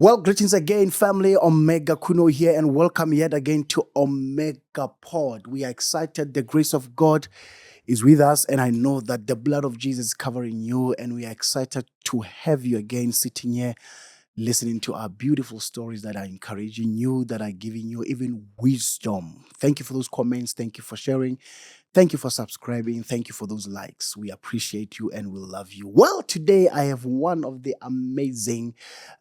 Well, greetings again, family. Omega Kuno here, and welcome yet again to Omega Pod. We are excited. The grace of God is with us, and I know that the blood of Jesus is covering you, and we are excited to have you again sitting here listening to our beautiful stories that are encouraging you, that are giving you even wisdom. Thank you for those comments. Thank you for sharing. Thank you for subscribing. Thank you for those likes. We appreciate you and we love you. Well, today I have one of the amazing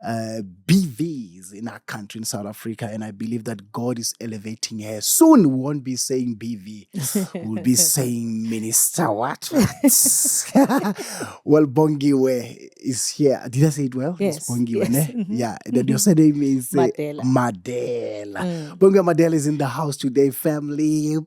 BVs in our country, in South Africa, and I believe that God is elevating her. Soon we won't be saying BV. We'll be saying Minister what? Well, Bongiwe is here. Did I say it well? Yes. It's Bongiwe, Yes. ne? Yeah. Then your surname is Madela. Madela. Bongiwe Madela is in the house today, family.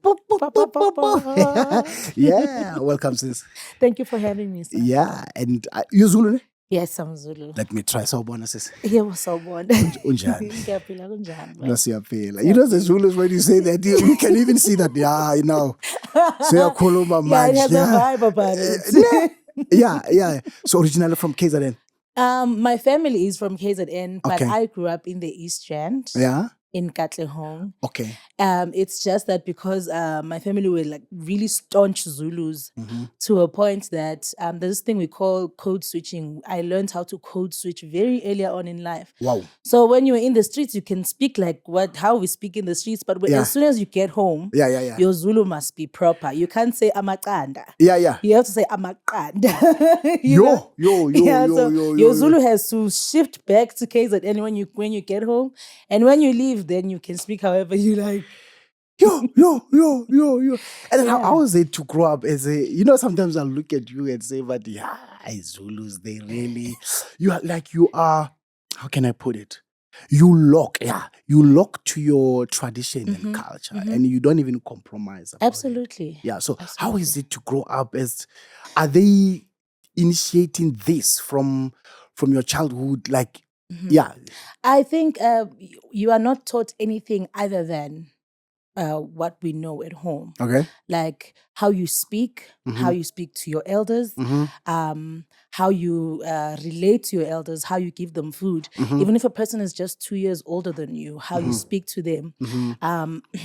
Yeah, welcome, sis. Thank you for having me, sir. Yeah, and you Zulu? Yes, I'm Zulu. Let me try. Sawubona, sis. Yeah, what's up, one? Unjani? Ngiyaphila kunjani? Nasiyaphila. You know the Zulus, when you say that, you can even see that. Yeah, you know. Siyakhuluma Yeah, it has manje. a vibe about it. Yeah. So originally from KZN. My family is from KZN, but Okay. I grew up in the East Rand. Yeah. In Katlehong. Okay. It's just that because my family were like really staunch Zulus to a point that there's this thing we call code switching. I learned how to code switch very earlier on in life. Wow. So when you're in the streets, you can speak like how we speak in the streets, but as soon as you get home, your Zulu must be proper. You can't say amakanda. Yeah. You have to say amakanda. Yo. Your Zulu has to shift back to KZN when you get home, and when you leave, then you can speak however you like. Yo. And then how was it to grow up as a, sometimes I look at you and say, but yeah, Zulus, they really, you are, how can I put it? You lock to your tradition and culture, and you don't even compromise about Absolutely. it. Yeah, so how is it to grow up are they initiating this from your childhood, Yeah. I think you are not taught anything other than what we know at home. Okay. Like how you speak, how you speak to your elders, how you relate to your elders, how you give them food. Even if a person is just 2 years older than you, how you speak to them,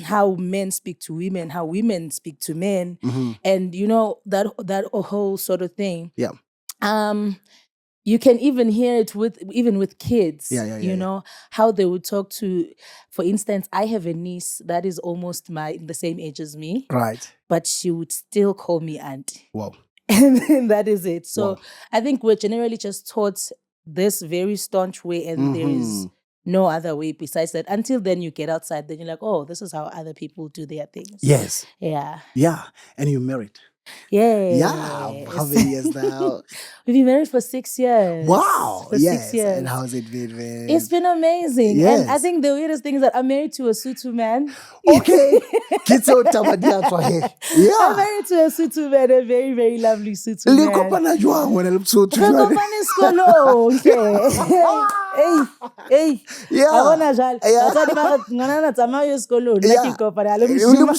how men speak to women, how women speak to men, and that whole sort of thing. Yeah. You can even hear it with kids, Yeah. how they would talk to, for instance, I have a niece that is almost the same age as me. Right. But she would still call me auntie. Wow. And that is it. So wow. I think we're generally just taught this very staunch way, and there is no other way besides that. Until then you get outside, then you're like, oh, this is how other people do their things. Yes. Yeah. Yeah. And you're married. Yes. Yeah. How many years now? We've been married for 6 years. Wow. For 6 years. And how's it been? It's been amazing. Yes. And I think the weirdest thing is that I'm married to a Sutu man. Okay. Kitso Tamadia. Yeah. I'm married to a Sutu man, a very, very lovely Sutu man. Hey. Yeah. I wanna jal. Ngana tamayo eskolweni like ikopana le mshuma.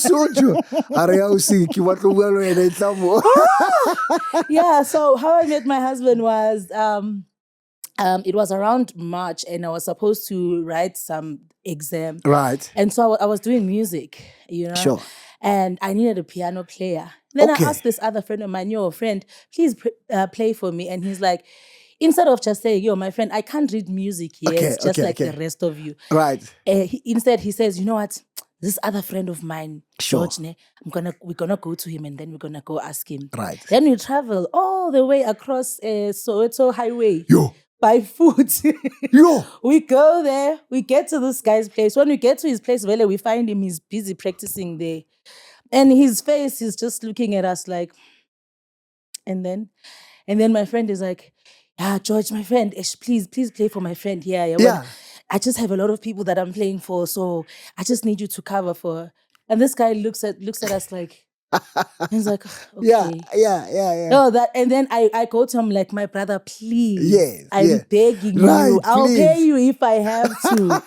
Yeah, so how I met my husband was it was around March, and I was supposed to write some exam. Right. And so I was doing music, Sure. And I needed a piano player. Then I asked this other friend of mine, yo, friend, please play for me. And he's like, instead of just saying, yo, my friend, I can't read music here. It's just the rest of you. Right. Instead, he says, you know what? This other friend of mine, Sure. George, we're gonna go to him, and then we're gonna go ask him. Right. Then we travel all the way across Soweto Highway. Yo. By foot. Yo. We go there, we get to this guy's place. When we get to his place, we find him, he's busy practicing there. And his face is just looking at us like, and then my friend is like, yeah, George, my friend, please play for my friend here. Yeah. I just have a lot of people that I'm playing for, so I just need you to cover for. And this guy looks at us like, he's like, okay. Yeah. No, and then I go to him like, my brother, please. Yes. I'm begging right, you. I'll please. pay you if I have to.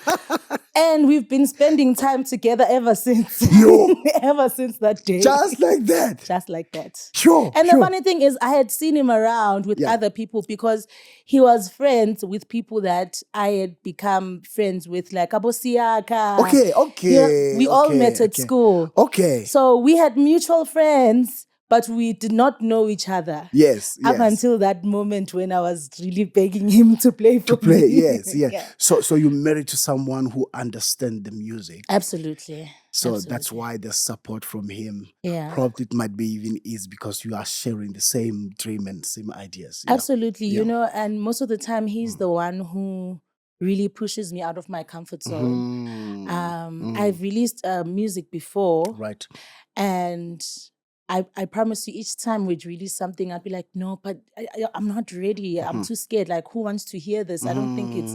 And we've been spending time together ever since. Yo. Ever since that day. Just like that. Just like that. Sure. And the funny thing is, I had seen him around with Yeah. other people because he was friends with people that I had become friends with, like Abosiaka. Okay. We all met at school. Okay. So we had mutual friends, but we did not know each other. Yes. Up until that moment when I was really begging him to play for me. Yes. Yeah. So you married to someone who understands the music. Absolutely. So that's why the support from him. Yeah. Probably it might be even is because you are sharing the same dream and same ideas. Yeah. Absolutely. You know, and most of the time he's the one who really pushes me out of my comfort zone. I've released music before. Right. And I promise you, each time we'd release something, I'd be like, no, but I'm not ready. I'm too scared. Like, who wants to hear this? I don't think it's...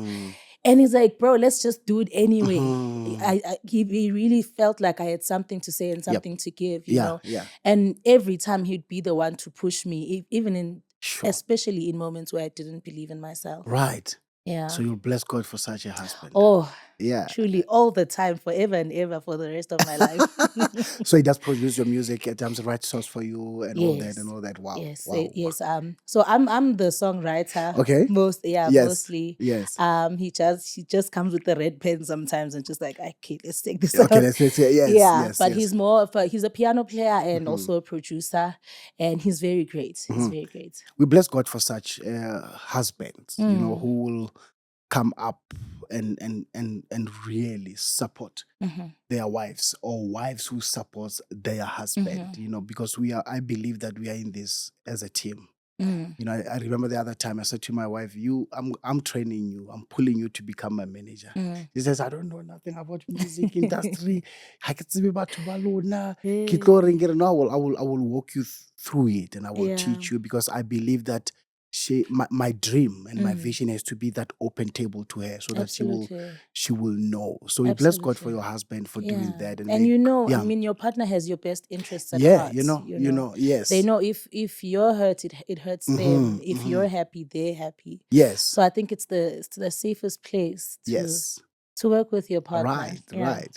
And he's like, bro, let's just do it anyway. He really felt like I had something to say and something to give, you know? Yeah. And every time he'd be the one to push me, even in... Especially in moments where I didn't believe in myself. Right. Yeah. So you'll bless God for such a husband. Oh, yeah. Truly, all the time, forever and ever, for the rest of my life. So he does produce your music at times, the right source for you and all that. Wow. Yes. Wow. Yes. So I'm the songwriter. Okay. Mostly. Yes. He just comes with the red pen sometimes and just like, okay, let's take this Okay, out. let's say yes. But he's more of he's a piano player and also a producer, and he's very great. He's very great. We bless God for such husbands, you know, who will come up and really support their wives, or wives who support their husband, you know, because I believe that we are in this as a team. You know, I remember the other time I said to my wife, I'm training you, I'm pulling you to become my manager. She says, I don't know nothing about music industry. I will walk you through it, and I will teach you, because I believe that my dream and my vision is to be that open table to her, so that she will know. So we bless God for your husband for doing that. And you know, I mean, your partner has your best interests at heart. You know, yes. They know if you're hurt, it hurts them. If you're happy, they're happy. Yes. So I think it's the safest place to work with your partner. Right.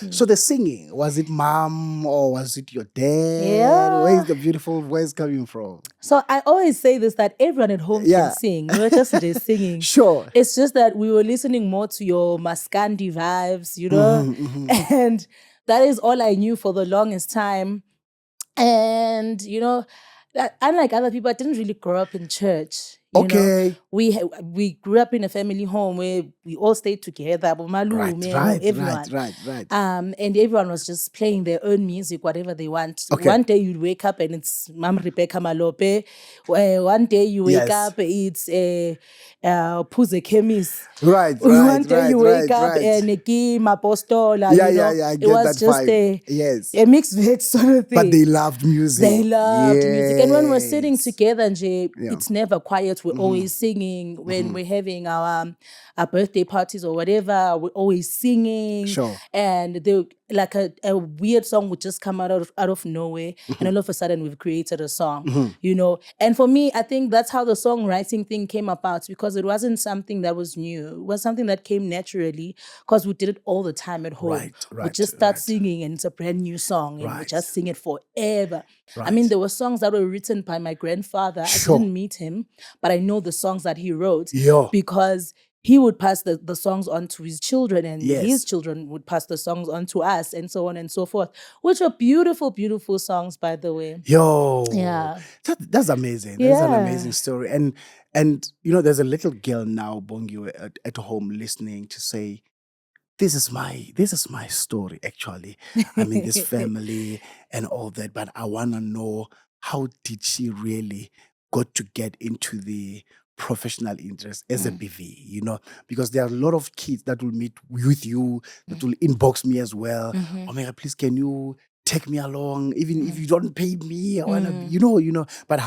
So the singing, was it mom or was it your dad? Where is the beautiful voice coming from? So I always say this, that everyone at home can sing. We're just singing. Sure. It's just that we were listening more to your Maskandi vibes, you know? And that is all I knew for the longest time. And, you know, unlike other people, I didn't really grow up in church. You know, we grew up in a family home where we all stayed together. Everyone. Right. And everyone was just playing their own music, whatever they want. Okay. One day you'd wake up and it's Mam Rebecca Malope. One day you wake up, it's Puze Chemis. Right. One day you wake up and Neki Mapostola. I get it was that just vibe. a mixed veg sort of thing. But they loved music. Music. And when we're sitting together, it's never quiet. We're always singing. When we're having our birthday parties or whatever, we're always singing. Sure. And like a weird song would just come out of nowhere, and all of a sudden we've created a song, you know. And for me, I think that's how the songwriting thing came about, because it wasn't something that was new. It was something that came naturally, because we did it all the time at home. We just start singing and it's a brand new song, and we just sing it forever. I mean, there were songs that were written by my grandfather. I didn't meet him, but I know the songs that he wrote because he would pass the songs on to his children, and his children would pass the songs on to us, and so on and so forth, which are beautiful, beautiful songs, by the way. That's amazing. That's an amazing story. And you know, there's a little girl now, Bongiwe, at home listening to say, this is my story, actually. I mean, this family and all that, but I want to know, how did she really get into the professional interest as a BV, you know, because there are a lot of kids that will meet with you, that will inbox me as well. Omega, please, can you take me along? Even if you don't pay me, I wanna, you know. But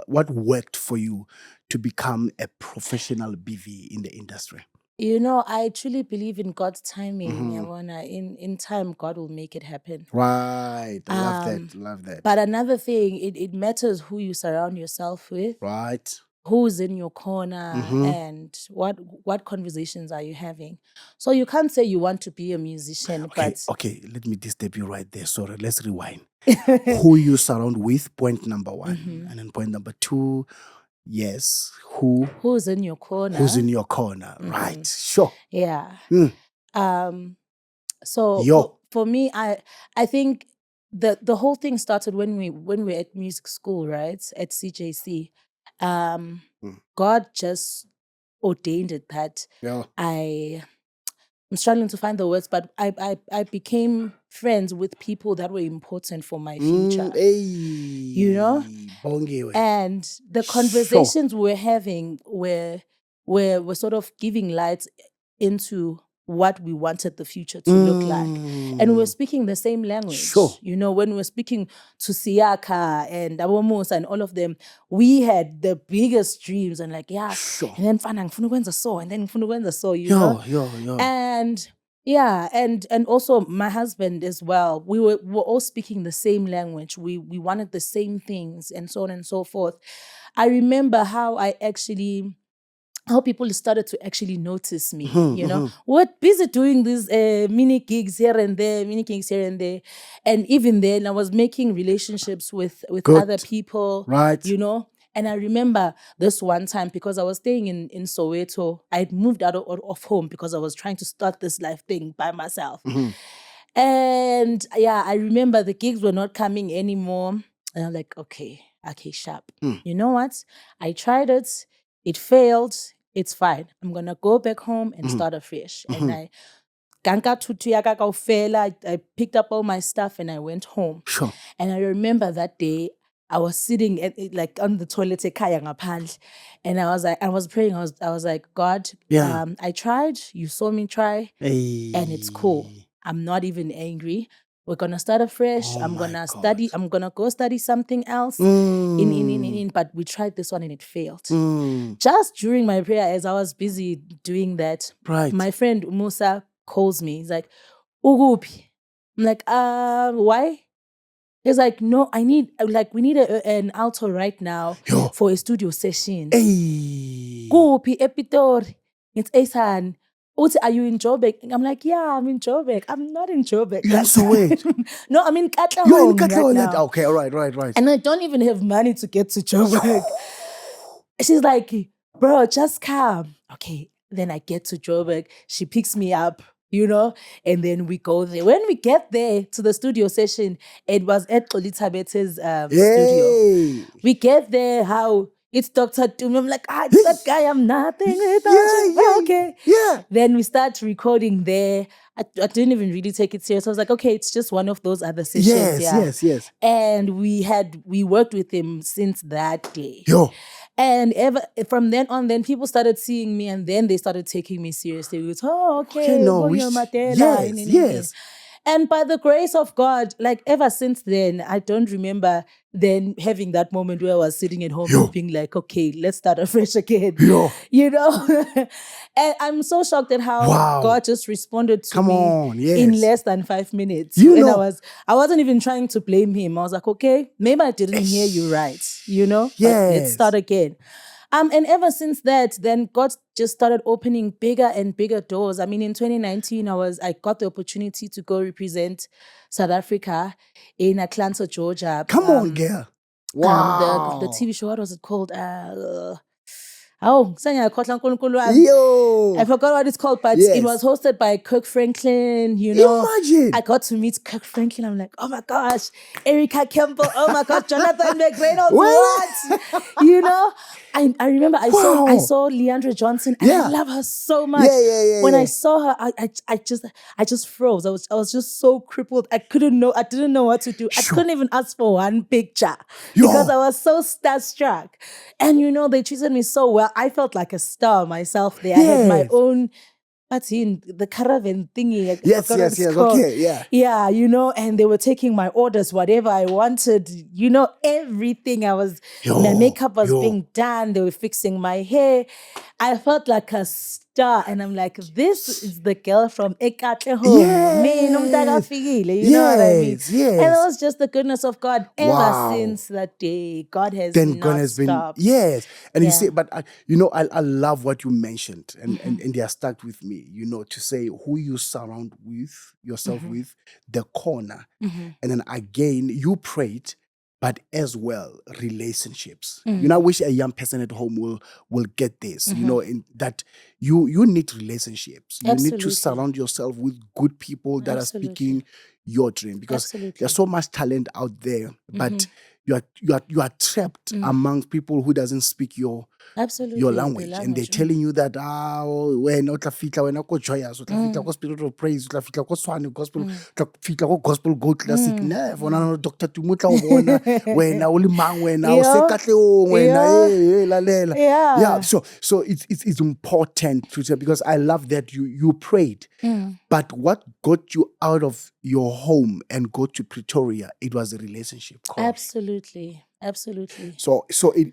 what worked for you to become a professional BV in the industry? You know, I truly believe in God's timing, Yabona. In time, God will make it happen. Right. Love that. But another thing, it matters who you surround yourself with. Right. who's in your corner and what conversations are you having. So you can't say you want to be a musician, Okay, let me disturb you right there. Sorry, let's rewind. Who you surround with, point number one. And then point number two, yes, who's in your corner. Who's in your corner, right? Sure. Yeah. Mm. So for me, I think the whole thing started when we were at music school, right? At CJC. God just ordained it that I'm struggling to find the words, but I became friends with people that were important for my future. You know? Bongiwe. And the conversations we were having were sort of giving light into what we wanted the future to look like. And we were speaking the same language. You know, when we were speaking to Siaka and Awamos and all of them, we had the biggest dreams and like, and then ngifuna so, and then ngifuna so, you know? And yeah, and also my husband as well. We were all speaking the same language. We wanted the same things and so on and so forth. I remember how people started to actually notice me, you know. We're busy doing these mini gigs here and there. And even then I was making relationships with other people, right? You know. And I remember this one time, because I was staying in Soweto, I'd moved out of home because I was trying to start this life thing by myself. And yeah, I remember the gigs were not coming anymore. And I'm like, okay, sharp. You know what? I tried it. It failed. It's fine. I'm going to go back home and start afresh. And I picked up all my stuff and I went home. And I remember that day, I was sitting like on the toilet and I was praying. I was like, God, I tried. You saw me try, and it's cool. I'm not even angry. We're gonna start afresh. I'm gonna study. I'm gonna go study something else. But we tried this one and it failed. Just during my prayer, as I was busy doing that, my friend Musa calls me. He's like, "Ugupi." I'm like, why? He's like, no, we need an alto right now for a studio session. Kupi epitori. It's Asan. Are you in Joburg? I'm like, yeah, I'm in Joburg. I'm not in Joburg. No, I'm in Katlehong. You're in Katlehong right now. Okay, all right. And I don't even have money to get to Joburg. She's like, bro, just come. Okay, then I get to Joburg. She picks me up, you know, and then we go there. When we get there to the studio session, it was at Kolitabete's studio. We get there, how it's Dr. Doom. I'm like, it's that guy, I'm nothing. Okay. Then we start recording there. I didn't even really take it serious. I was like, okay, it's just one of those other sessions. Yes. And we worked with him since that day. And from then on, then people started seeing me, and then they started taking me seriously. We go, Bongiwe Madela. Yes. And by the grace of God, like ever since then, I don't remember then having that moment where I was sitting at home and being like, okay, let's start afresh again. You know? And I'm so shocked at how God just responded to me in less than 5 minutes. I wasn't even trying to blame him. I was like, okay, maybe I didn't hear you right. You know? But let's start again. And ever since that, then God just started opening bigger and bigger doors. I mean, in 2019, I got the opportunity to go represent South Africa in Atlanta, Georgia. Come on, girl. Wow. The TV show, what was it called? I forgot what it's called, but it was hosted by Kirk Franklin, you know. Imagine. I got to meet Kirk Franklin. I'm like, oh my gosh, Erica Campbell, oh my gosh, Jonathan McReynolds, what? You know? I remember I saw Leandra Johnson, and I love her so much. When I saw her, I just froze. I was just so crippled. I didn't know what to do. I couldn't even ask for one picture because I was so starstruck. And you know, they treated me so well. I felt like a star myself there. I had my own, what's in the caravan thingy. Yes. Okay, yeah, you know, and they were taking my orders, whatever I wanted, you know, everything. My makeup was being done. They were fixing my hair. I felt like a star. star. And I'm like, this is the girl from Ekatle home. Yes. You know what I mean? Yes, yes. And it was just the goodness of God. Ever Wow. since that day, God has Then God not has been, stopped. yes. And you Yeah. say, but I love what you mentioned, and they are stuck with me, to say who you surround yourself with, the corner. And then again, you prayed, but as well, relationships. I wish a young person at home will get this, in that you need relationships. You need to Absolutely. surround yourself with good people that are speaking your dream, because Absolutely. there's so much talent out there, but you are trapped among people who doesn't speak your language, and they're telling you that when utla fitla wena ko Joyous, utla fitla ko Spirit of Praise, utla fitla ko Swane Gospel, utla fitla ko Gospel Go Classic, never na Dr. Tumutla o bona wena o le mang wena o se katlehong wena lalela. Yeah, so it's important to say, because I love that you prayed. But what got you out of your home and go to Pretoria, it was a relationship call. Absolutely. So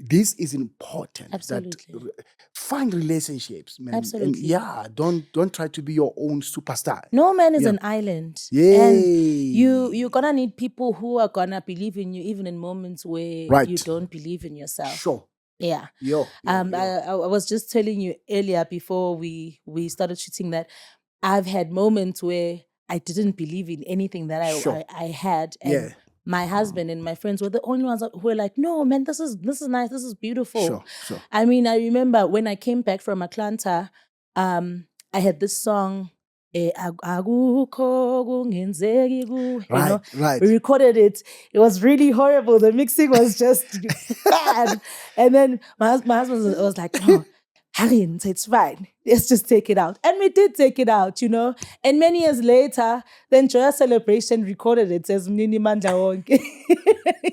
this is important. Absolutely. That find relationships, man. Absolutely. And don't try to be your own superstar. No man is an island. And you're gonna need people who are gonna believe in you, even in moments where you don't believe in yourself. Sure. Yeah. I was just telling you earlier before we started shooting that I've had moments where I didn't believe in anything that I had. And my husband and my friends were the only ones who were like, no, man, this is nice. This is beautiful. Sure. I mean, I remember when I came back from Atlanta, I had this song, Akukho kungenzeki kuwe, Right. We recorded it. It was really horrible. The mixing was just bad. And then my husband was like, no, Harry, it's fine. Let's just take it out. And we did take it out, And many years later, then Joyous Celebration recorded it as Mnini Mandla Wonke.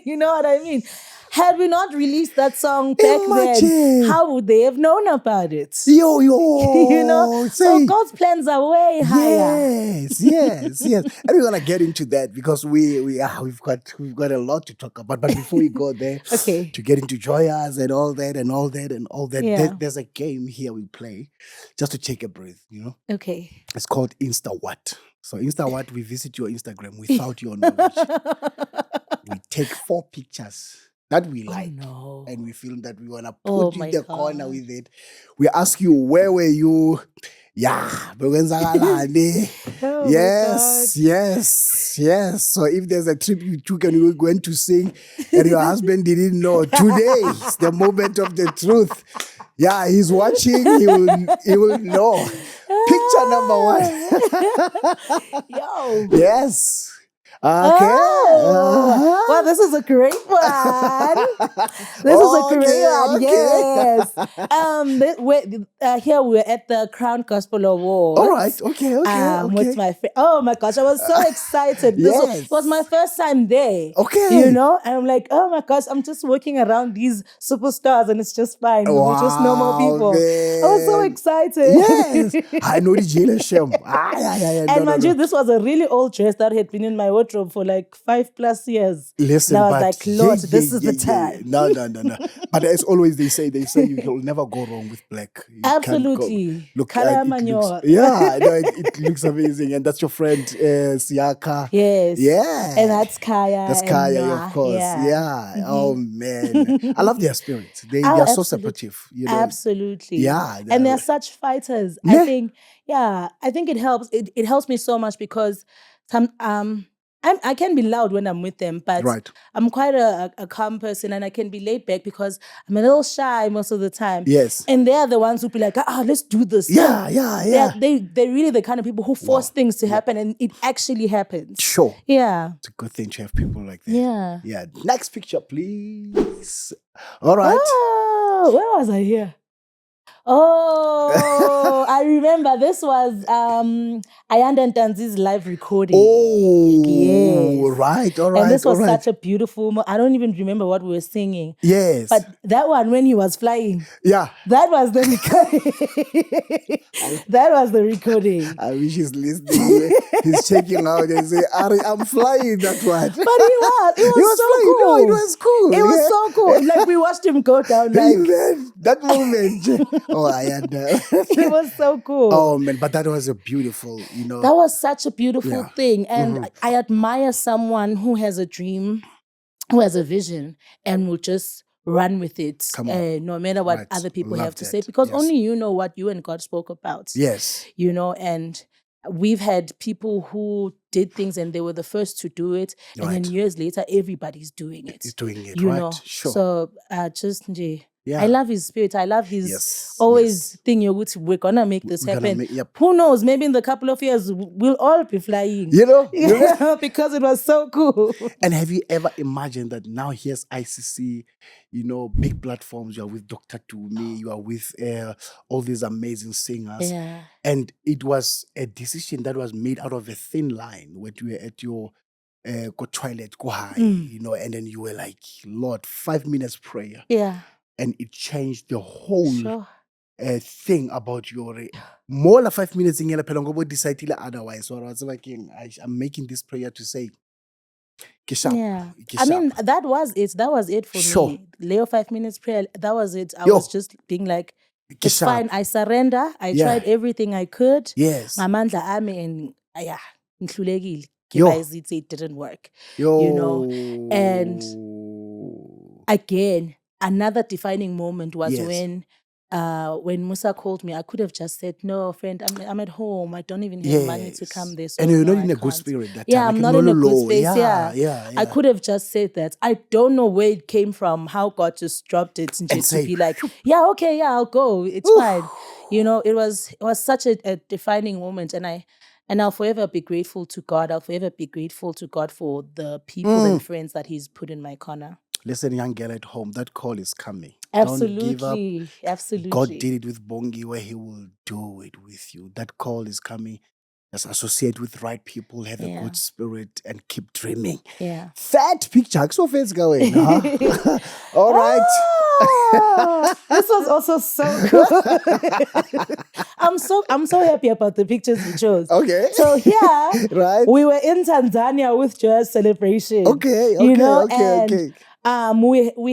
You know what I mean? Had we not released that song back then, how would they have known about it? Yo. So God's plans are way higher. Yes. And we're gonna get into that, because we've got a lot to talk about. But before we go there, to get into Joyous and all that, there's a game here we play just to take a breath, Okay. It's called Insta What. So Insta What, we visit your Instagram without your knowledge. We take 4 pictures that we like, and we feel that we want to put in the corner with it. We ask you, where were you? Yes. So if there's a trip you took and you were going to sing and your husband didn't know, today is the moment of the truth. Yeah, he's watching. He will know. Picture number 1. Yo. Yes. Okay. Well, this is a great one. This is a great one. Yes. Here we're at the Crown Gospel Awards. All right. Okay. With my oh my gosh, I was so excited. It was my first time there. Okay. And I'm like, oh my gosh, I'm just working around these superstars and it's just fine. Wow, we're just normal people. Man. I was so excited. Yes. I know the jail shame. And mind you, this was a really old dress that had been in my wardrobe for like 5+ years. Listen, and I was like, Lord, this is the time. No. But as always, they say you'll never go wrong with black. You absolutely. Look, it looks amazing. And that's your friend, Siaka. Yes. Yeah. And that's Kaya. That's Kaya, of course. Yeah. Mm-hmm. Oh, man. I love their spirit. They are so supportive. Absolutely. Yeah. And they're such fighters. Yeah. I think it helps. It helps me so much because I can be loud when I'm with them, but I'm quite a calm person and I can be laid back because I'm a little shy most of the time. Yes. And they're the ones who be like, let's do this. Yeah. They're really the kind of people who force things to happen and it actually happens. Sure. Yeah. It's a good thing to have people like that. Yeah. Yeah. Next picture, please. All right. Oh, where was I here? Oh, I remember this was Ayanda Ntanzi's live recording. Oh, yes. Right, all right. And this was such a beautiful I don't even remember what we were singing. Yes. But that one when he was flying. Yeah. That was the recording. That was the recording. I wish he's listening. He's checking out and say, Ari, I'm flying that one. But he was. It was so flying. cool. No, it was cool. It was so cool. Like we watched him go down. That moment. Oh, I had It was so so cool. Oh man, but that was a beautiful, That was such a beautiful Yeah. thing. And I admire someone who has a dream, who has a vision, and will just run with it, Come on. no matter what Right. other people Love have to that. say, because Yes. only you know what you and God spoke about. Yes. And we've had people who did things and they were the first to do it, and then Right. years later, everybody's doing it. He's doing it, you right? know. Sure. So Yeah. I love his spirit. I love his Yes. always thing. We're gonna make this We're gonna happen. yep. Who knows? Maybe in the couple of years we'll all be flying. Because it was so cool. And have you ever imagined that now here's ICC, big platforms, you are with Dr. Tumi, you are with all these amazing singers. Yeah. And it was a decision that was made out of a thin line when you were at your go toilet, go high, and then you were like, Lord, 5 minutes prayer. Yeah. And it changed the whole Sure. thing about your more than 5 minutes in Pelongobo decided otherwise. So I was like, I'm making this prayer to say, yeah. I mean, that was it for me. Leo 5 minutes prayer, that was it. I was just being like, it's fine. I surrender. I tried everything I could. Yes. Ngamandla ami, and ngihlulekile. It didn't work. And again, another defining moment was when Musa called me. I could have just said, no, friend, I'm at home. I don't even have money to come there. So and you're no, not in a good spirit that time. Yeah, I'm not in a good space. Yeah. I could have just said that. I don't know where it came from, how God just dropped it and just to be like, I'll go. It's fine. It was such a defining moment. And I'll forever be grateful to God. I'll forever be grateful to God for the people and friends that He's put in my corner. Listen, young girl at home, that call is coming. Absolutely. Don't give up. Absolutely. God did it with Bongiwe, He will do it with you. That call is coming. Just associate with right people, have a good spirit, and keep dreaming. Yeah. Fat picture. So fast going. Huh? All right. This was also so cool. I'm so happy about the pictures you chose. Okay. So here, right. We were in Tanzania with Joyous Celebration. Okay. We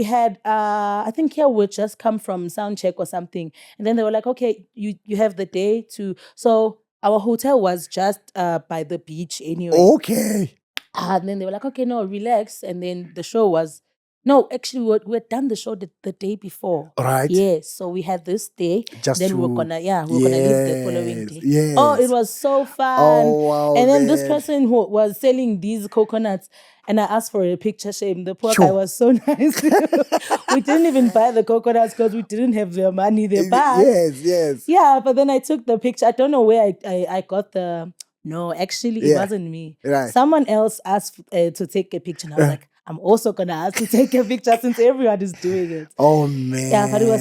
had I think here we just come from sound check or something, and then they were like, okay, you have the day to. So our hotel was just by the beach anyway. Okay. And then they were like, okay, no, relax. And then the show was. No, actually, we had done the show the day before. Right. Yes, so we had this day. Just then we were gonna leave the following day. Yes. Oh, it was so fun. Oh, wow. And then this person who was selling these coconuts, and I asked for a picture. Shame, the poor guy was so nice. We didn't even buy the coconuts because we didn't have their money. Yes. Yeah, but then I took the picture. I don't know where I got the. No, actually, it wasn't me. Right. Someone else asked to take a picture, and I was like, I'm also gonna ask to take a picture since everyone is doing it. Oh man! Yeah, but it was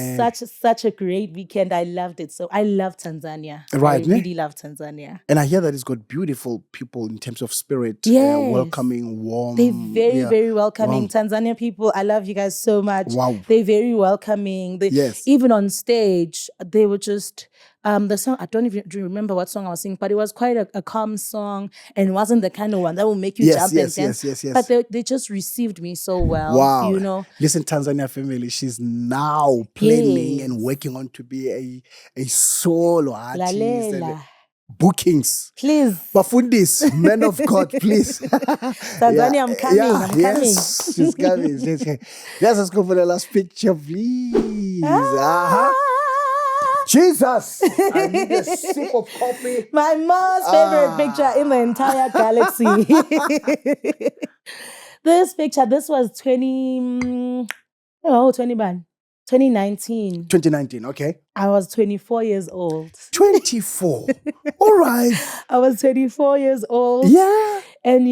such a great weekend. I loved it. So I love Tanzania. Right, I really love Tanzania. And I hear that it's got beautiful people in terms of spirit. Welcoming, warm. They're very, very welcoming. Wow. Tanzania people, I love you guys so much. Wow. They're very welcoming. Even on stage, they were just. The song, I don't even remember what song I was singing, but it was quite a calm song, and it wasn't the kind of one that will make you jump and dance. Yes. But they just received me so well. Wow. Listen, Tanzania family, she's now planning and working on to be a solo artist. Bookings. Please. Bafundis, men of God, please. Tanzania, I'm coming. I'm coming. Yes, she's coming. Let's go for the last picture, please. Jesus! I need a sip of coffee. My most favorite picture in the entire galaxy. This was 2019. 2019, okay. I was 24 years old. 24? All right. I was 24 years old. Yeah. And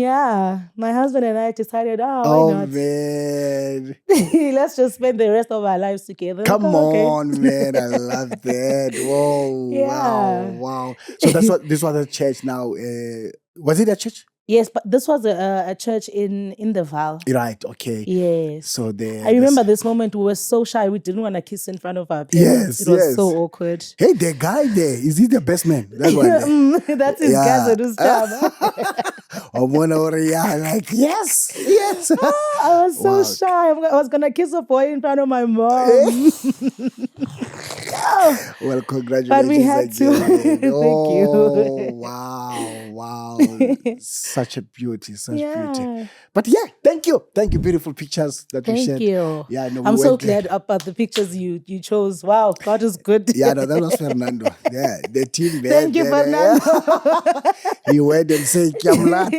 my husband and I decided, why not? Man. Let's just spend the rest of our lives together. Come on, man. I love that. Whoa. Yeah. Wow. So this was a church now. Was it a church? Yes, but this was a church in the Val. Right, okay. Yes. So I remember this moment, we were so shy. We didn't want to kiss in front of our parents. It was so awkward. Hey, the guy there, is he the best man? That's one. That's his cousin who's job. Like, yes. I was so shy. I was going to kiss a boy in front of my mom. Well, congratulations But we had to. again. Thank you. Oh, wow. Such a beauty, such beauty. Yeah. But yeah, thank you. Thank you. Beautiful pictures that you Thank shared. you. Yeah, no, I'm we so went there. glad about the pictures you chose. Wow, God is good. Yeah, no, that was Fernando. Yeah, the team there. Thank you, Fernando. He went and said, Kamlat.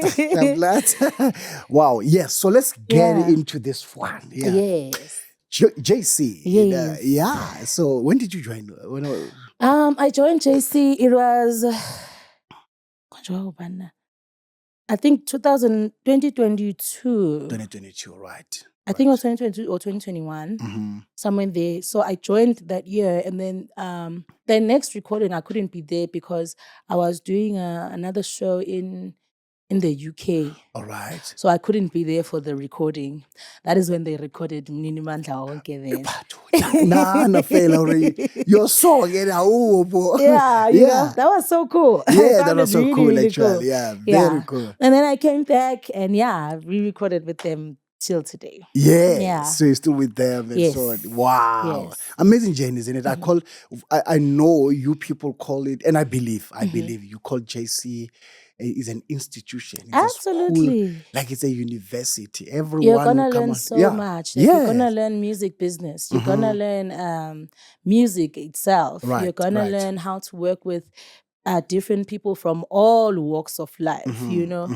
Wow, yes. So let's get Yeah. into this one. Yeah. Yes. JC. Yes. Yeah. So when did you join? I joined JC. It was, I think 2022. 2022, right. I think it was 2022 or 2021, somewhere in there. So I joined that year, and then the next recording I couldn't be there because I was doing another show in the UK. All right. So I couldn't be there for the recording. That is when they recorded Mnini Mandla Wonke there. Your song, yeah, you know, that was so cool. Yeah, that was so really, cool, really actually. cool. Yeah, very cool. And then I came back and re-recorded with them till today. Yeah. So you're still with them and Yes. so on. Wow. Yes. Amazing journey, isn't it? I know you people call it, and I believe you call JC is an institution. It's Absolutely. a school, like it's a university. Everyone You're gonna will come learn on. so much. Like You're gonna learn music business. You're gonna learn music itself. Right, You're gonna learn how to work with different people from all walks of life, you know.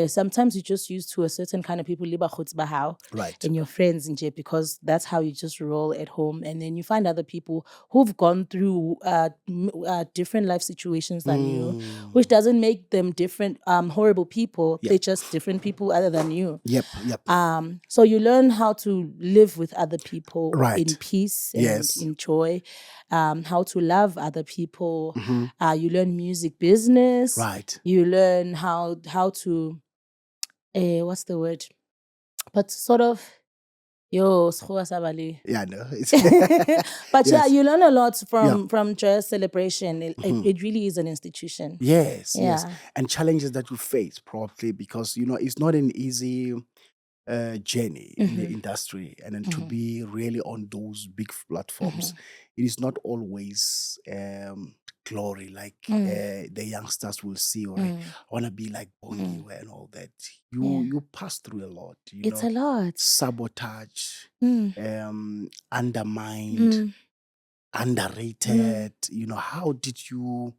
Sometimes you're just used to a certain kind of people, Right. and your friends in jail, because that's how you just roll at home. And then you find other people who've gone through different life situations than you, which doesn't make them different, horrible people. Yep. They're just different people other than you. Yep. So you learn how to live with other people Right. in peace and in joy, how to love other people. You learn music business. Right. You learn how to, what's the word? But sort of, school sabali. Yeah, no. But Yes. you learn a lot from Joyous Celebration. It really is an institution. Yes. And challenges that you face probably because, it's not an easy journey in the industry, and then to be really on those big platforms, it is not always glory like the youngsters will see, or I want to be like Bongiwe and all that. You pass through a lot. It's a lot. Sabotage, undermined, underrated. How did you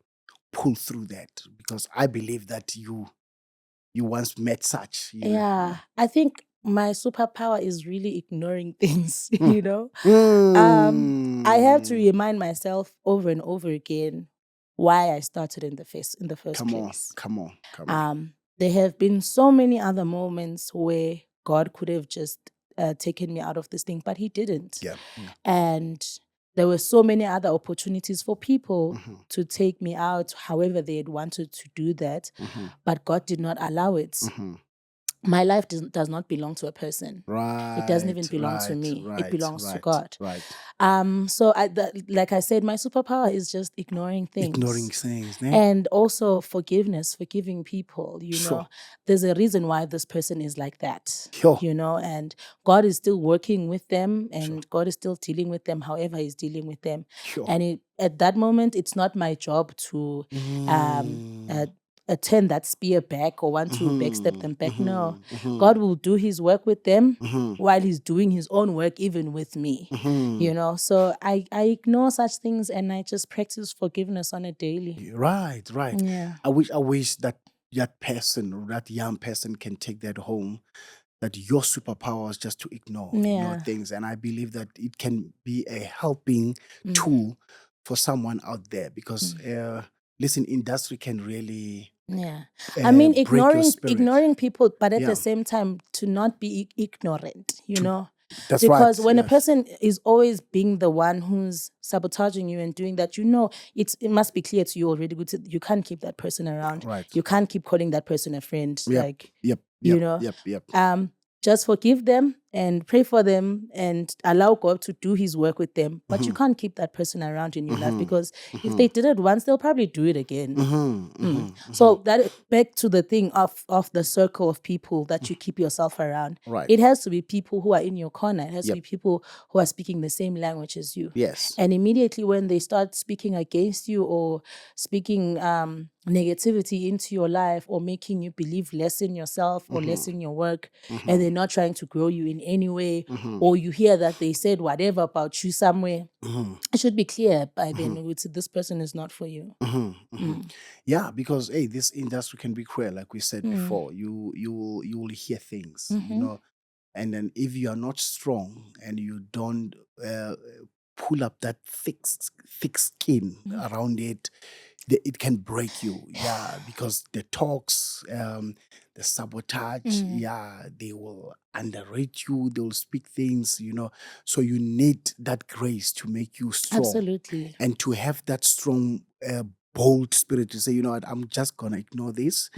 pull through that? Because I believe that you once met such. I think my superpower is really ignoring things, I have to remind myself over and over again why I started in the first place. Come on. There have been so many other moments where God could have just taken me out of this thing, but He didn't. Yeah. And there were so many other opportunities for people to take me out, however they had wanted to do that, but God did not allow it. My life does not belong to a person. Right. It doesn't even belong to me. It belongs to God. Right. So like I said, my superpower is just ignoring things. Ne? And also forgiving people, know. There's a reason why this person is like that. Sure. And God is still working with them, and God is still dealing with them however He's dealing with them. Sure. And at that moment, it's not my job to turn that spear back or want to backstep them back. No. God will do His work with them while He's doing His own work even with me. So I ignore such things and I just practice forgiveness on a daily. Right. Yeah. I wish that person or that young person can take that home, that your superpower is just to ignore things. And I believe that it can be a helping tool for someone out there, because listen, industry can really I mean, ignoring people, but at the same time to not be ignorant, That's because right. when a person is always being the one who's sabotaging you and doing that, it must be clear to you already. You can't keep that person around. Right. You can't keep calling that person a friend. Yep. Just forgive them and pray for them and allow God to do his work with them. But you can't keep that person around in your life, because if they did it once, they'll probably do it again. So that back to the thing of the circle of people that you keep yourself around. Right. It has to be people who are in your corner. It has to Yep. be people who are speaking the same language as you. Yes. And immediately when they start speaking against you or speaking negativity into your life, or making you believe less in yourself or less in your work, and they're not trying to grow you in any way, or you hear that they said whatever about you somewhere, it should be clear by then, this person is not for you. Yeah, because hey, this industry can be cruel, like we said before. You will hear things, and then if you are not strong and you don't pull up that thick skin around it, it can break you. Yeah, because the talks, the sabotage, yeah, they will underrate you. They will speak things, So you need that grace to make you strong. Absolutely. And to have that strong, bold spirit to say, you know what, I'm just gonna ignore this.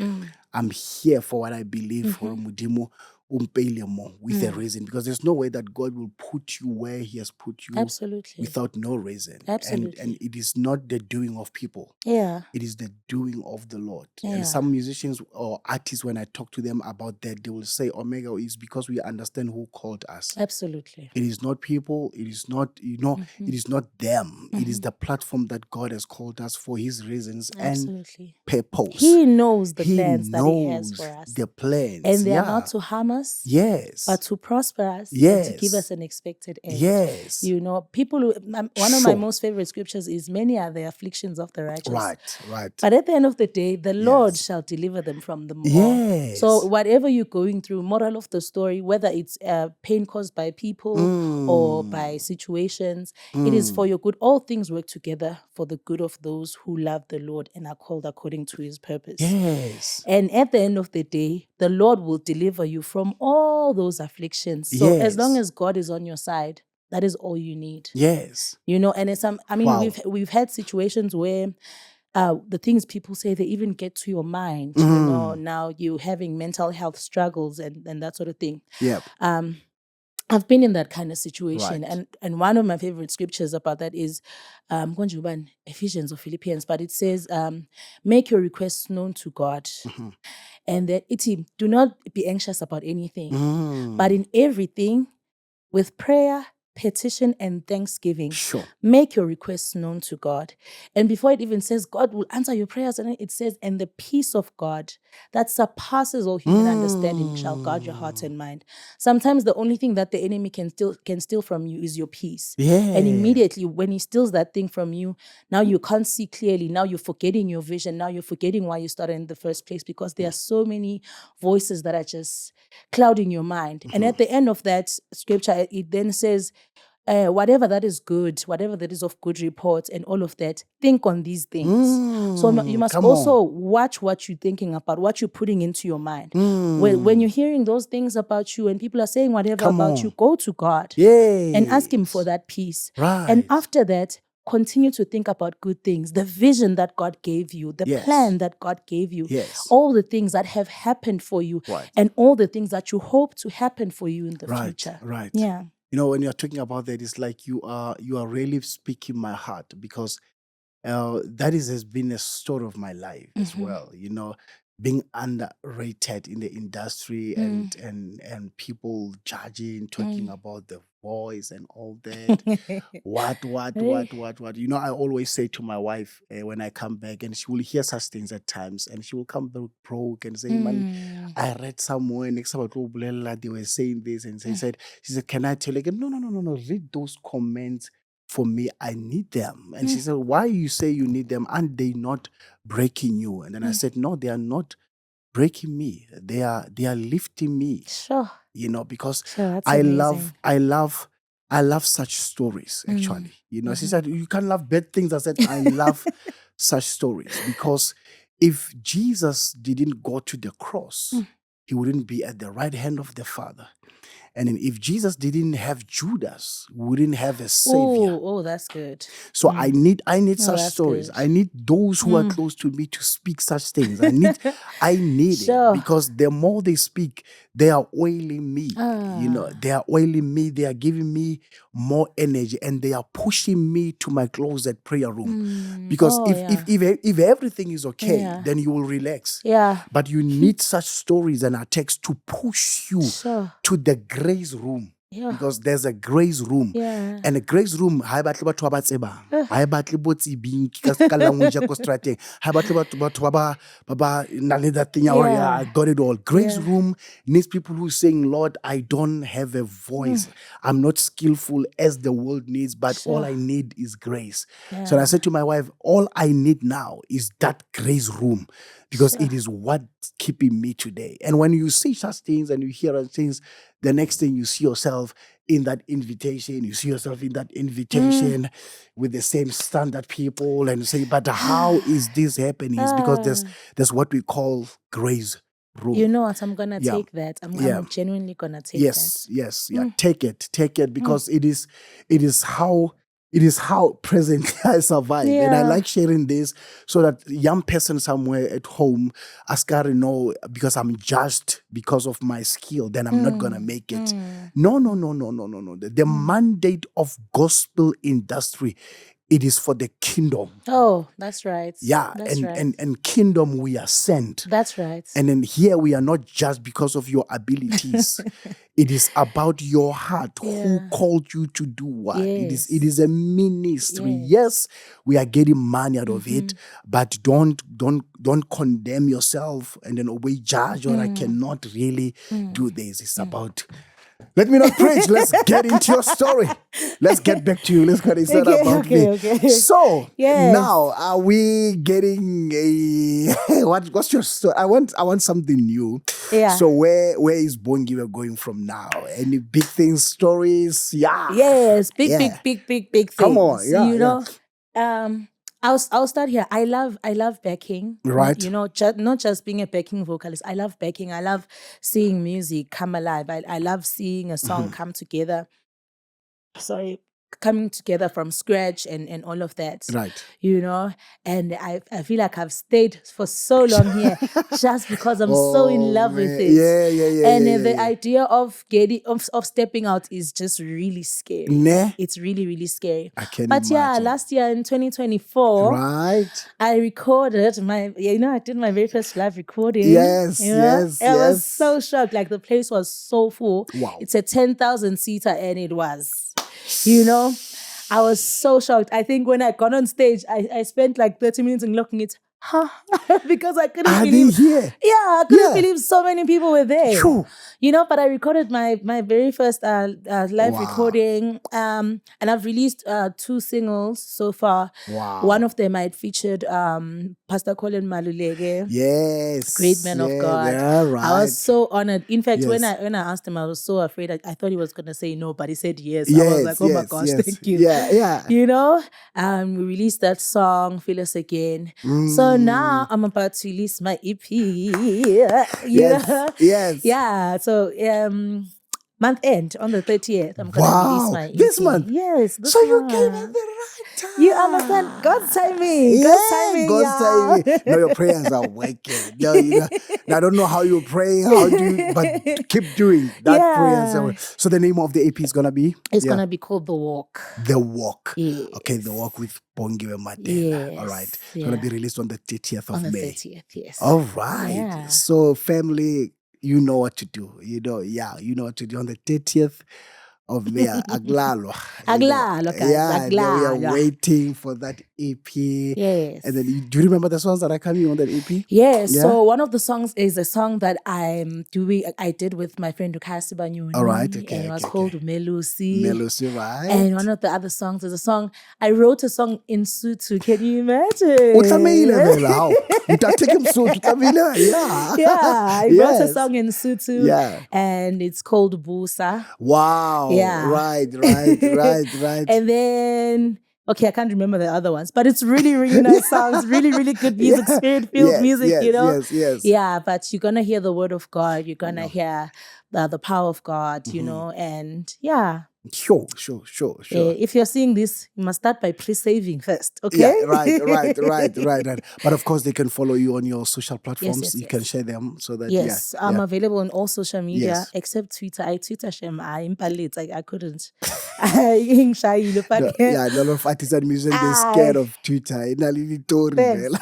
I'm here for what I believe for Mudimu with a reason, because there's no way that God will put you where He has put you Absolutely. without no reason. Absolutely. And it is not the doing of people. Yeah. It is the doing of the Lord. Yeah. And some musicians or artists, when I talk to them about that, they will say, Omega is because we understand who called us. Absolutely. It is not people. It is not, it is not them. It is the platform that God has called us for His reasons Absolutely. and purpose. He knows the plans that He has for us. The plans. And they are not to harm us. Yes. But to prosper us. Yes. And to give us an expected end. Yes. People who, one of my most favorite scriptures is, many are the afflictions of the righteous. Right. But at the end of the day, the Lord shall deliver them from them all. Yes. So whatever you're going through, moral of the story, whether it's pain caused by people or by situations, it is for your good. All things work together for the good of those who love the Lord and are called according to His purpose. Yes. And at the end of the day, the Lord will deliver you from all those afflictions. So as long as God is on your side, that is all you need. Yes. And it's we've had situations where the things people say, they even get to your mind. Now you're having mental health struggles and that sort of thing. Yep. I've been in that kind of situation. Right. And one of my favorite scriptures about that is Ephesians or Philippians, but it says, make your requests known to God. And that do not be anxious about anything, but in everything, with prayer, petition, and thanksgiving, make your requests known to God. And before it even says God will answer your prayers, and it says, and the peace of God that surpasses all human understanding shall guard your heart and mind. Sometimes the only thing that the enemy can steal from you is your peace. Yeah. And immediately when he steals that thing from you, now you can't see clearly. Now you're forgetting your vision. Now you're forgetting why you started in the first place, because there are so many voices that are just clouding your mind. And at the end of that scripture, it then says, whatever that is good, whatever that is of good report, and all of that, think on these things. So you must also watch what you're thinking about, what you're putting into your mind. When you're hearing those things about you and people are saying whatever about you, go to God and ask Him for that peace. Right. And after that, continue to think about good things, the vision that God gave you, the plan that God gave you, all the things that have happened for you, and all the things that you hope to happen for you in the future. Right. Yeah. When you're talking about that, it's like you are really speaking my heart, because has been a story of my life as well. Being underrated in the industry and people judging, talking about the voice and all that. What. I always say to my wife when I come back, and she will hear such things at times, and she will come back broke and say, man, I read somewhere next about they were saying this, and she said, can I tell you again? No, read those comments for me. I need them. And she said, why you say you need them? And they not breaking you? And then I said, no, they are not breaking me. They are lifting me. Sure. Because that's I amazing. love such stories, actually. She said, you can't love bad things. I said, I love such stories, because if Jesus didn't go to the cross, He wouldn't be at the right hand of the Father. And then if Jesus didn't have Judas, we wouldn't have a savior. Oh, that's good. So I need such that's stories. good. I need those who are close to me to speak such things. I need Sure. it, because the more they speak, they are oiling me. They are oiling me. They are giving me more energy, and they are pushing me to my closet prayer room. Because if everything is okay, then you will relax. Yeah. But you need such stories and attacks to push you to the grace room. Yeah. Because there's a grace room. Yeah. And a grace room, ha e batle batho ba ba tsebang. Ha e batle bo tsebing ka language ya ko strateng. Ha e batle batho ba nang le that thing, I got it all. Grace room needs people who saying, Lord, I don't have a voice. I'm not skillful as the world needs, but all I need is grace. So I said to my wife, all I need now is that grace room, because it is what's keeping me today. And when you see such things and you hear such things, the next thing you see yourself in that invitation, with the same standard people, and you say, but how is this happening? It's because there's what we call grace room. You know what? I'm gonna take that. I'm genuinely gonna take that. Yes. Take it, because it is how presently I survive. And I like sharing this so that young person somewhere at home ask know, because I'm judged because of my skill, then I'm not gonna make it. No. The mandate of gospel industry, it is for the kingdom. Oh, that's right. Yeah, and kingdom we are sent. That's right. And then here we are not just because of your abilities. It is about your heart. Who called you to do what? Yes. It is a ministry. Yes, we are getting money out of it, but don't condemn yourself and then always judge, or I cannot really do this. It's about. Let me not preach. Let's get into your story. Let's get back to you. Let's get it about me. Okay. So now, are we getting a what's your story? I want something new. Yeah. So where is Bongiwe going from now? Any big things, stories? Yeah. Yes, big things. Come on, You know, I'll start here. I love backing. Right. You know, not just being a backing vocalist. I love backing. I love seeing music come alive. I love seeing a song come together. Coming together from scratch and all of that. Right. You know, and I feel like I've stayed for so long here just because I'm so in love with it. Yeah. And the idea of of stepping out is just really scary. It's really, really scary. I can But imagine. last year in 2024, right, I recorded I did my very first live recording. Yes. I was so shocked. Like the place was so full. Wow. It's a 10,000 seater, and it was. You know, I was so shocked. I think when I got on stage, I spent like 30 minutes in looking it, because I couldn't believe. I couldn't believe so many people were there. Sure. You know, but I recorded my very first live recording, and I've released 2 singles so far. Wow. One of them I featured Pastor Colin Maluleke. Yes. Great man of God. Yeah, right. I was so honored. In fact, when I asked him, I was so afraid. I thought he was going to say no, but he said yes. I was like, oh my gosh, thank you. Yeah. You know, we released that song, Feel Us Again. So now I'm about to release my EP. Yes. Yeah. So month end on the 30th, I'm going to release my EP. This month? Yes. So you gave it the right time. You understand? God's timing. God's timing. No, your prayers are working. I don't know how you pray, but keep doing that. Prayers. So the name of the EP is going to be? It's going to be called The Walk. The Walk. Yes. Okay, The Walk with Bongiwe Madela. Yes. All right. It's going to be released on the 30th of May. On the 30th, yes. All right. Yeah. So family, you know what to do. You know what to do on the 30th of May. Aglalo. Guys. Yeah, we are waiting for that EP. Yes. And then, do you remember the songs that are coming on that EP? Yes. Yeah? So one of the songs is a song that I did with my friend Ukasi Banyoni. All right. Okay. And it was called Melusi. Melusi, right. And one of the other songs is a song, I wrote a song in Sutu. Can you imagine? I wrote a song in Sutu. Yeah. And it's called Busa. Wow. Yeah. Right. And then Okay, I can't remember the other ones, but it's really, really nice songs, really, really good music, Yeah. spirit-filled music, Yes. Yeah, but you're gonna hear the word of God, you're gonna Yeah. hear the power of God, and yeah. Sure. If you're seeing this, you must start by pre-saving first, Yeah, okay? right. But of course, they can follow you on your social platforms. Yes. You can share them so that, Yes, I'm available on all social media Yes. except Twitter. I Twitter share I couldn't. I shy, but A lot of artists and musicians, they're scared of Twitter. thanks.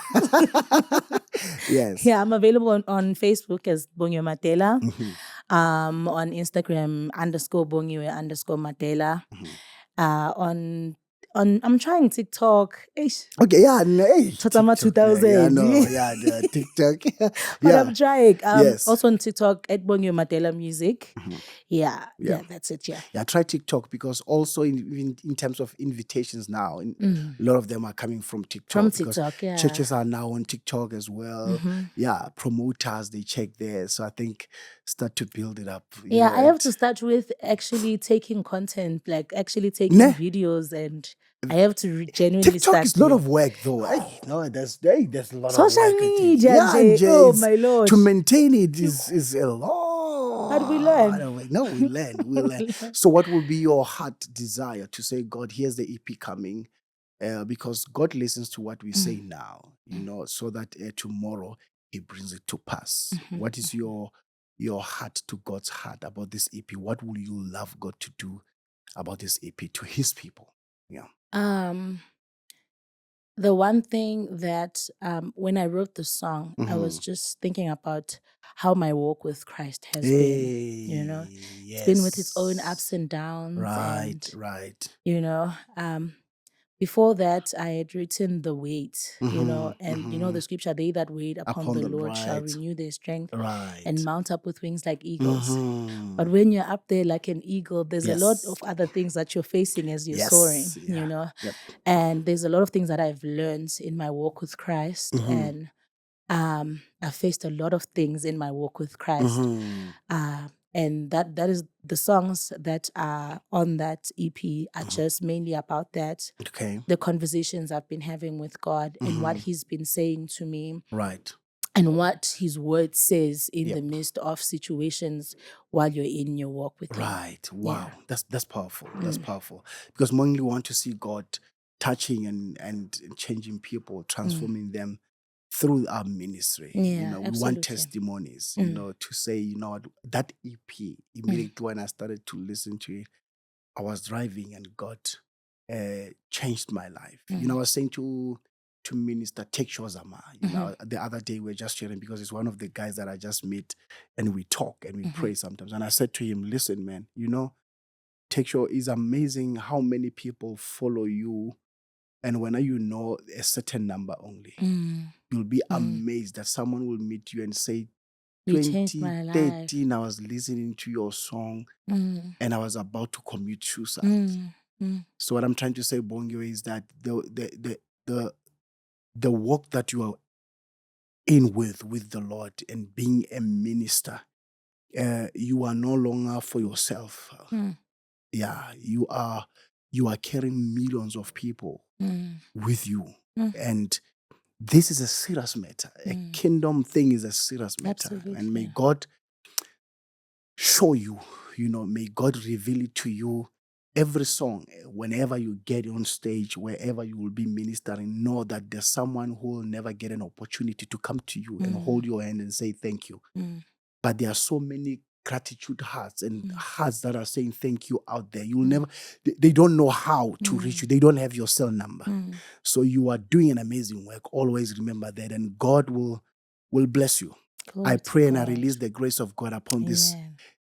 Yes. Yeah, I'm available on Facebook as Bongiwe Madela. Mhm. On Instagram _Bongiwe_Madela. On I'm trying TikTok. Eish, Okay, hey, Totama TikTok. Yeah, 2000. the TikTok. But I'm trying. Yes. Also on TikTok at Bongiwe Madela Music. Mhm. Yeah, Yeah. that's it. Yeah. Yeah, try TikTok because also in terms of invitations now, a lot of them are coming from TikTok. From because TikTok, yeah. churches are now on TikTok as well. Yeah, promoters, they check there. So I think start to build it up. Yeah, I have to start with actually taking content, like actually taking videos, and I have to genuinely TikTok start is a lot doing- of work though. There's a lot Social of work. media, Yeah, Jay. Jay, Oh my Lord. to maintain it is a lot. But we learn. No, we learn. So what will be your heart desire to say, God, here's the EP coming? Because God listens to what we say now, so that tomorrow He brings it to pass. What is your heart to God's heart about this EP? What will you love God to do about this EP to His people? Yeah. The one thing that when I wrote the song, I was just thinking about how my walk with Christ has been. It's been with its own ups and downs. Right. Before that, I had written The Wait, and the scripture, they that wait upon the Lord shall renew their strength and mount up with wings like eagles. But when you're up there like an eagle, there's a lot of other things that you're facing as you're soaring, Yep. And there's a lot of things that I've learned in my walk with Christ. And I've faced a lot of things in my walk with Christ. And that is the songs that are on that EP are just mainly about that. Okay. The conversations I've been having with God and what He's been saying to me. Right. And what His word says in the midst of situations while you're in your walk with Him. Right. Wow. Yeah. That's powerful. That's powerful. Because we want to see God touching and changing people, transforming them through our ministry. Yeah, we absolutely. want testimonies, to say, that EP, immediately when I started to listen to it, I was driving and God changed my life. I was saying to Minister Tek Shozama, the other day we were just sharing because it's one of the guys that I just met and we talk and we pray sometimes. And I said to him, listen, man, Tek Sho, is amazing how many people follow you. And when you know a certain number only, you'll be amazed that someone will meet you and say, You changed my life. 2013, I was listening to your song and I was about to commit suicide. So what I'm trying to say, Bongiwe, is that the work that you are in with the Lord and being a minister, you are no longer for yourself. Yeah, you are carrying millions of people with you. And this is a serious matter. A kingdom thing is a serious matter. Absolutely. And may God show you, may God reveal it to you. Every song, whenever you get on stage, wherever you will be ministering, know that there's someone who will never get an opportunity to come to you and hold your hand and say thank you. But there are so many gratitude hearts and hearts that are saying thank you out there. You'll never, they don't know how to reach you. They don't have your cell number. So you are doing an amazing work. Always remember that, and God will bless you. I pray and I release the grace of God upon this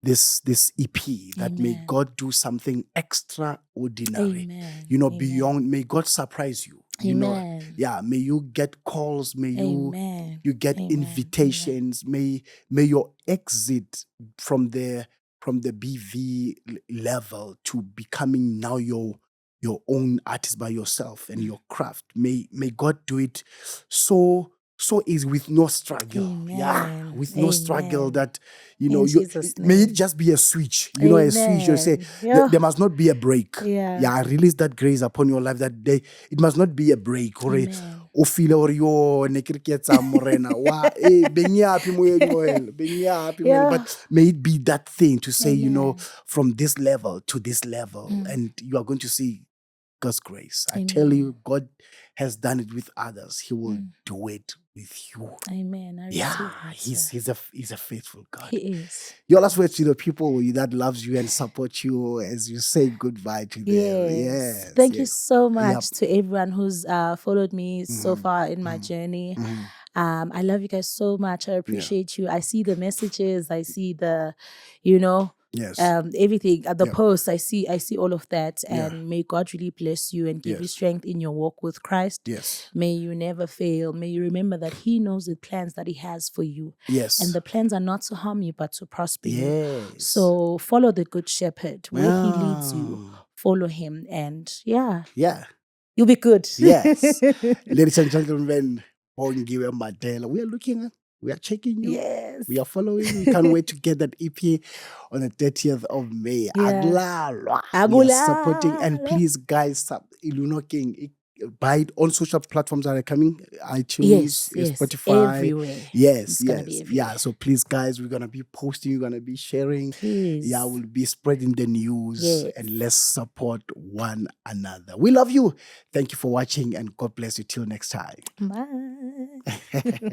EP, that may God do something extraordinary. Beyond, may God surprise you. May you get calls, may you get invitations, may your exit from the BV level to becoming now your own artist by yourself and your craft. May God do it so so is with no struggle. Yeah, Amen. with no struggle Amen. that, In Jesus' may it name. just be a switch. A switch. You say, Amen. Yeah. there must not be a break. Yeah. Yeah, I release that grace upon your life that day. It must not be a break. Amen. O feel or yo ne kiriketsa morena. Wa benyapi moyo benyapi. Yeah. But may it be that thing to say, Amen. from this level to this level, and you are going to see God's grace. I tell you, God has done it with others. He will do it with you. Amen. I Yeah, receive that, he's a faithful God. He is. Your last words to the people that loves you and support you as you say goodbye to them. Yes. Thank you so much Yep. to everyone who's followed me so far in my journey. I love you guys so much. I appreciate you. I see the messages. I see the, Yes. everything, the posts. I see all of that. And may God really bless you and give you strength in your walk with Christ. Yes. May you never fail. May you remember that He knows the plans that He has for you. Yes. And the plans are not to harm you, but to prosper you. Yes. So follow the Good Shepherd. Where He leads you, follow Him. And Yeah. you'll be good. Yes. Ladies and gentlemen, Bongiwe Madela. We are checking you. Yes. We are following. We can't wait to get that EP on the 30th of May. Yeah. We are supporting. And please, guys, buy it on social platforms that are coming. iTunes, Spotify. Everywhere. Yes, It's gonna be everywhere. Yeah, so please, guys, we're going to be posting. We're going to be sharing. Please. Yeah, we'll be spreading the news. And let's support one another. We love you. Thank you for watching and God bless you till next time. Bye.